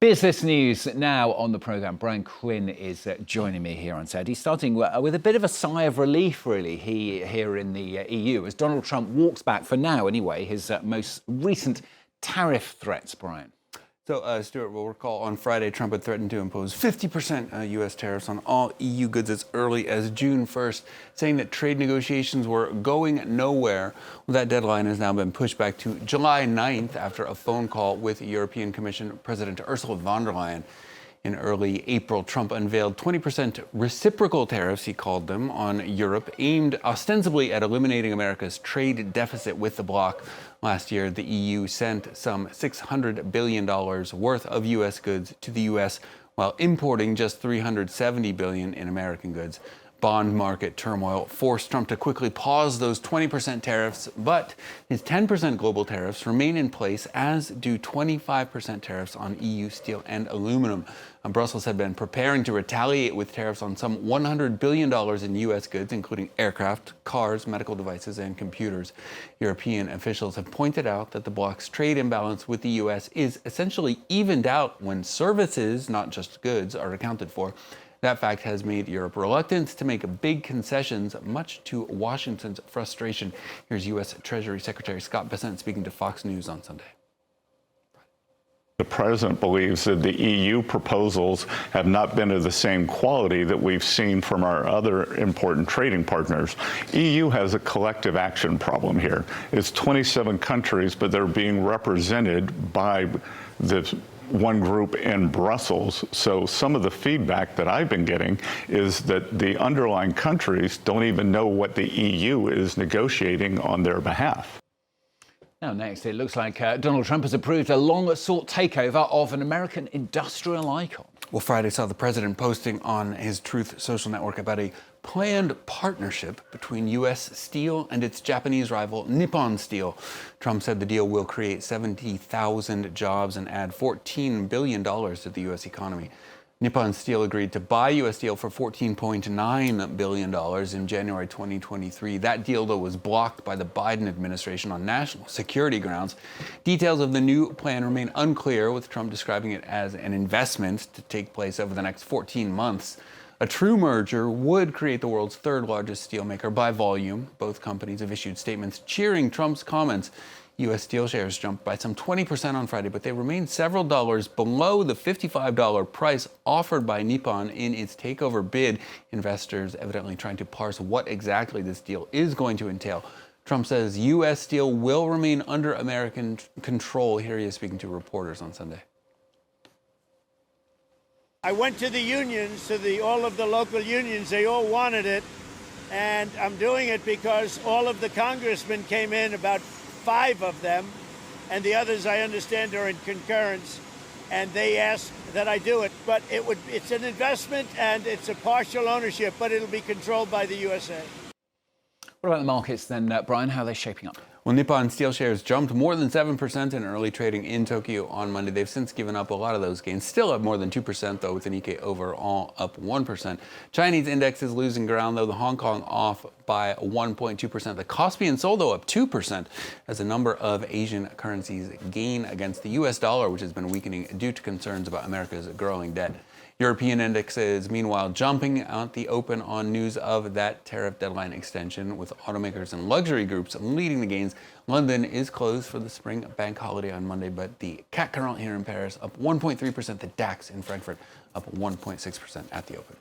Business news now on the programme. Brian Quinn is joining me here on set. He's starting with a bit of a sigh of relief, really, here in the EU, as Donald Trump walks back, for now anyway, his most recent tariff threats, Brian. So, Stuart, we'll recall on Friday, Trump had threatened to impose 50% U.S. tariffs on all EU goods as early as June 1st, saying that trade negotiations were going nowhere. Well, that deadline has now been pushed back to July 9th after a phone call with European Commission President Ursula von der Leyen. In early April, Trump unveiled 20% reciprocal tariffs, he called them, on Europe, aimed ostensibly at eliminating America's trade deficit with the bloc. Last year, the EU sent some $600 billion worth of U.S. goods to the U.S. while importing just $370 billion in American goods. Bond market turmoil forced Trump to quickly pause those 20% tariffs, but his 10% global tariffs remain in place, as do 25% tariffs on EU steel and aluminum. Brussels had been preparing to retaliate with tariffs on some $100 billion in U.S. goods, including aircraft, cars, medical devices, and computers. European officials have pointed out that the bloc's trade imbalance with the U.S. is essentially evened out when services, not just goods, are accounted for. That fact has made Europe reluctant to make big concessions, much to Washington's frustration. Here's U.S. Treasury Secretary Scott Bessent speaking to Fox News on Sunday. The president believes that the EU proposals have not been of the same quality that we've seen from our other important trading partners. EU has a collective action problem here. It's 27 countries, but they're being represented by the one group in Brussels. So some of the feedback that I've been getting is that the underlying countries don't even know what the EU is negotiating on their behalf. Now, next, it looks like Donald Trump has approved a long-sought takeover of an American industrial icon. Well, Friday saw the president posting on his Truth social network about a planned partnership between U.S. Steel and its Japanese rival Nippon Steel. Trump said the deal will create 70,000 jobs and add $14 billion to the U.S. economy. Nippon Steel agreed to buy U.S. Steel for $14.9 billion in January 2023. That deal, though, was blocked by the Biden administration on national security grounds. Details of the new plan remain unclear, with Trump describing it as an investment to take place over the next 14 months. A true merger would create the world's third largest steelmaker by volume. Both companies have issued statements cheering Trump's comments. U.S. Steel shares jumped by some 20% on Friday, but they remain several dollars below the $55 price offered by Nippon in its takeover bid. Investors evidently trying to parse what exactly this deal is going to entail. Trump says U.S. Steel will remain under American control. Here he is speaking to reporters on Sunday. I went to the unions, to all of the local unions. They all wanted it, and I'm doing it because all of the congressmen came in, about 5 of them, and the others, I understand, are in concurrence, and they asked that I do it. But it's an investment, and it's a partial ownership, but it'll be controlled by the USA. What about the markets then, Brian? How are they shaping up? Well, Nippon Steel shares jumped more than 7% in early trading in Tokyo on Monday. They've since given up a lot of those gains. Still up more than 2%, though, with the Nikkei overall up 1%. Chinese index is losing ground, though. The Hong Kong off by 1.2%. The Kospi and Seoul, though, up 2%, as a number of Asian currencies gain against the U.S. dollar, which has been weakening due to concerns about America's growing debt. European indexes, meanwhile, jumping at the open on news of that tariff deadline extension, with automakers and luxury groups leading the gains. London is closed for the spring bank holiday on Monday, but the CAC 40 here in Paris up 1.3%. The DAX in Frankfurt up 1.6% at the open.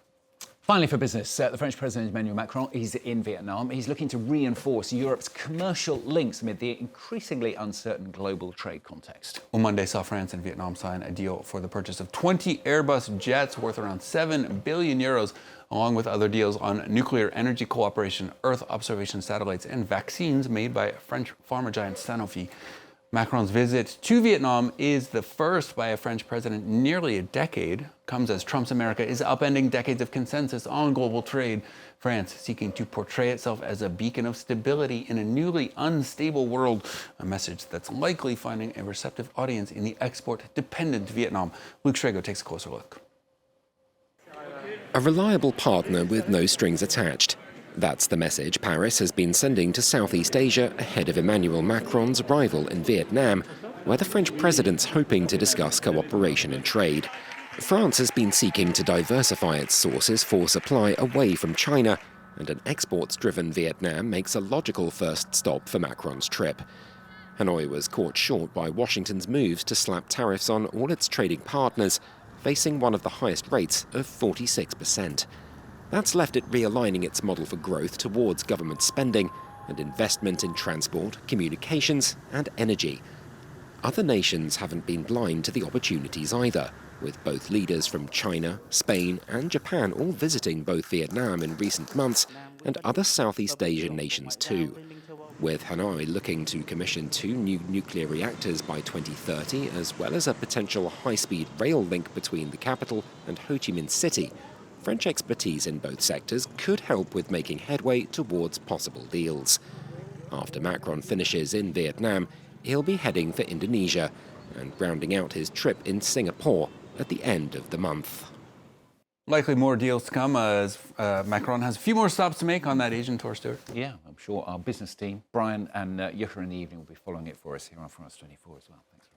Finally, for business, the French President Emmanuel Macron is in Vietnam. He's looking to reinforce Europe's commercial links amid the increasingly uncertain global trade context. Well, Monday saw France and Vietnam sign a deal for the purchase of 20 Airbus jets worth around 7 billion euros, along with other deals on nuclear energy cooperation, Earth observation satellites, and vaccines made by French pharma giant Sanofi. Macron's visit to Vietnam is the first by a French president in nearly a decade. Comes as Trump's America is upending decades of consensus on global trade. France seeking to portray itself as a beacon of stability in a newly unstable world, a message that's likely finding a receptive audience in the export-dependent Vietnam. Luke Schrago takes a closer look. A reliable partner with no strings attached. That's the message Paris has been sending to Southeast Asia ahead of Emmanuel Macron's arrival in Vietnam, where the French president's hoping to discuss cooperation and trade. France has been seeking to diversify its sources for supply away from China, and an exports-driven Vietnam makes a logical first stop for Macron's trip. Hanoi was caught short by Washington's moves to slap tariffs on all its trading partners, facing one of the highest rates of 46%. That's left it realigning its model for growth towards government spending and investment in transport, communications and energy. Other nations haven't been blind to the opportunities either, with both leaders from China, Spain and Japan all visiting both Vietnam in recent months and other Southeast Asian nations too. With Hanoi looking to commission 2 new nuclear reactors by 2030, as well as a potential high-speed rail link between the capital and Ho Chi Minh City, French expertise in both sectors could help with making headway towards possible deals. After Macron finishes in Vietnam, he'll be heading for Indonesia and rounding out his trip in Singapore at the end of the month. Likely more deals to come as Macron has a few more stops to make on that Asian tour, Stuart. Yeah, I'm sure our business team, Brian and Yuka in the evening, will be following it for us here on France 24 as well. Thanks very much.